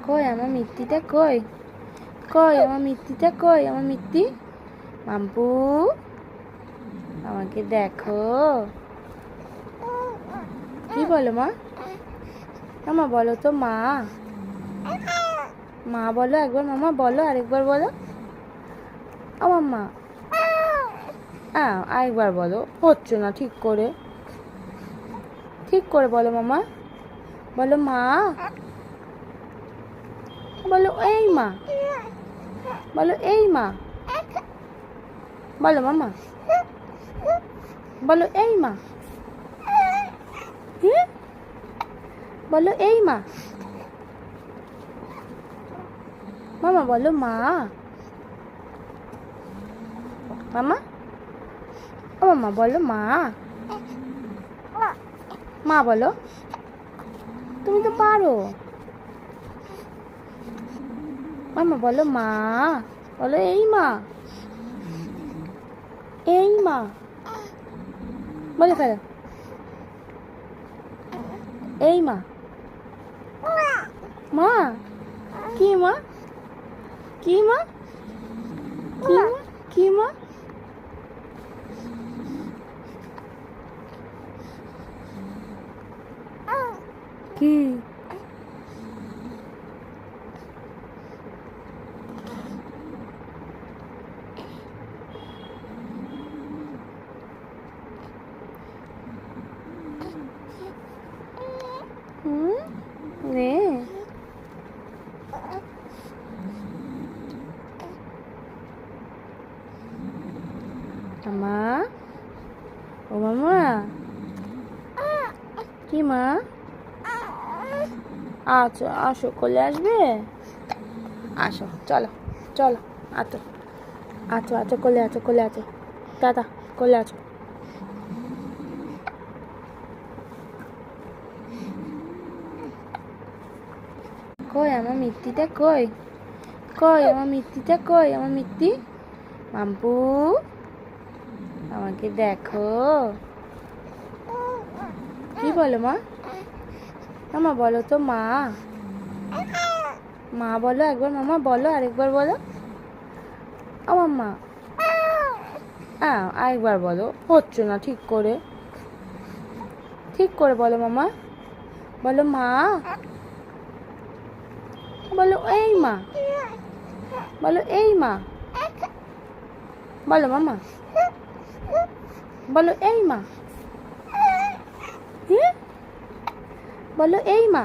কই আমার মিত্তিটা কই? কই আমার মিত্তিটা কই? আমার মিত্তি মাম্পু আমাকে দেখো। কি বলো মা? মামা বলো তো মা। মা বলো একবার, মামা বলো আরেকবার বলো। আমার মা আরেকবার বলো, হচ্ছে না ঠিক করে। ঠিক করে বলো মামা। বলো মা। বলো এই মা। বলো এই মা। বলো মামা। বলো এই মা। বলো এই মা। মামা বলো মা। মামা ও মামা বলো মা। মা বলো, তুমি তো পারো। মামা বলো মা। বলো এই মা। এই মা বলে ফেলো। এই মা। মা কি মা? কি মা? কি মা? কি মা? কি? রে মামা, ও মামা কি মা? আচ্ছা আসো, কোলে আসবে? আসো, চলো চলো, আছো আছো আছো, কোলে আছো, কোলে আছো, দাদা কোলে আছো। কই আমার মিত্তিটা কই? কই আমার মিত্তিটা কই? আমার মিত্তি মাম্পু আমাকে দেখো। কি বলো মা? মামা বলো তো মা। মা বলো একবার, মামা বলো আরেকবার বলো। আমার মা আরেকবার বলো, হচ্ছে না ঠিক করে। ঠিক করে বলো মামা। বলো মা। বলো এই মা। বলো এই মা। বলো মামা। বলো এই মা। বলো এই মা।